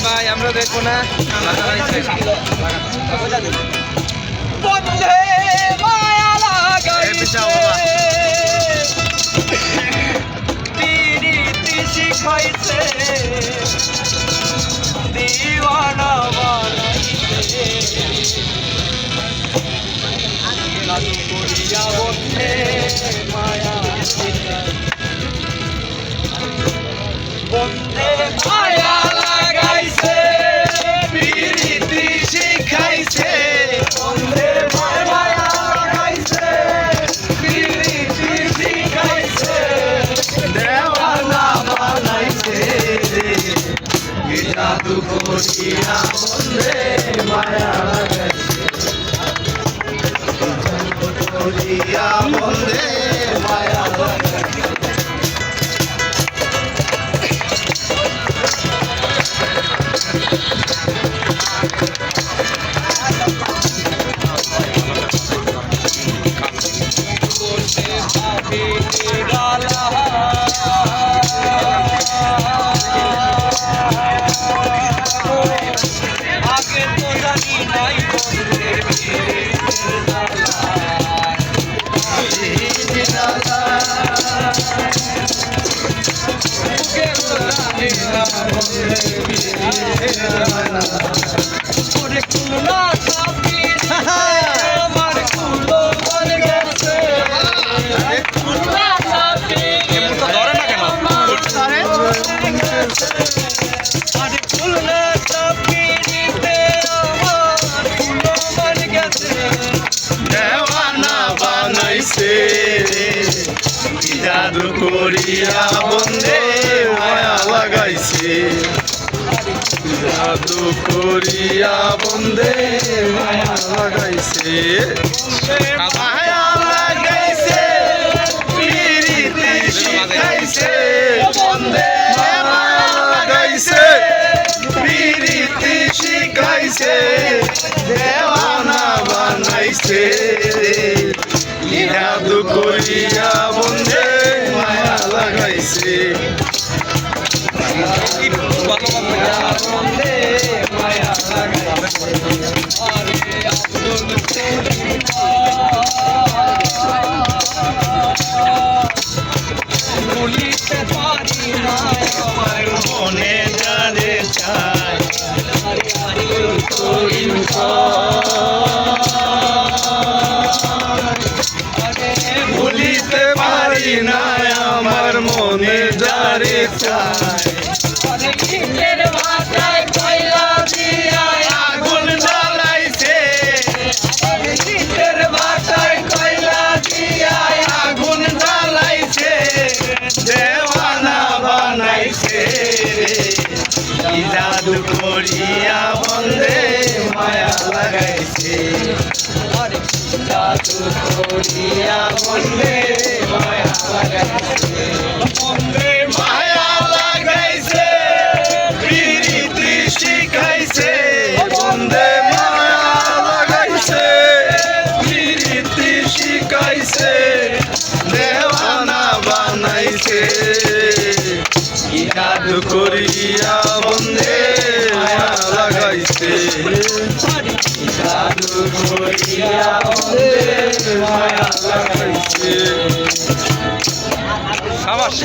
ভাই আমরা দেখবো না বন্ধে মায়া লাগাইছে পিরিতি শিখাইছে দিওয়ানা বানাইছে লালু করিয়া বন্ধে মায়া বন্ধে মায়া লাগাইছে পিরিতি শিখাইছে বন্ধে মায়া লাগাইছে পিরিতি শিখাইছে দেওয়ানা বানাইছে জাদু করিয়া বন্ধে মায়া লাগাইছে করিয়া বন্ধে মায়া লাগাইছে আগে তো জানি নাই আমার কুলো মন গেছে ধরে না কেন আরে খুলনা চাপিতে আমার কুলো মন গেছে দেওয়ানা বানাইছে জাদু করিয়া বন্ধে মায়া লাগাইছে জাদু করিয়া বন্ধে মায়া লাগাইছে মায়া লাগাইছে পিরিতি শিখাইছে বন্ধে মায়া লাগাইছে পিরিতি শিখাইছে দেওয়ানা বানাইছে জাদু করিয়া বন্ধে মায়া লাগাইছে বন্ধে মায়া লাগাইছে আরে আব্দুল ভুলিতে পারি না আমার মনে জানে চাই ভুলিতে পারি না আমার মনে যারে চাই আগুন জ্বালাইছে আগুন জ্বালাইছে দেওয়ানা বানাইছে জাদু করিয়া বন্ধে মায়া লাগাইছে জাদু করিয়া বন্ধে মায়া লাগাইছে বন্ধে মায়া লাগাইছে পিরিতি শিখাইছে বন্ধে মায়া লাগাইছে পিরিতি শিখাইছে দেওয়ানা বানাইছে জাদু করিয়া বন্ধে মায়া লাগাইছে জাদু করিয়া বন্ধে মায়া লাগাইছে সাবাস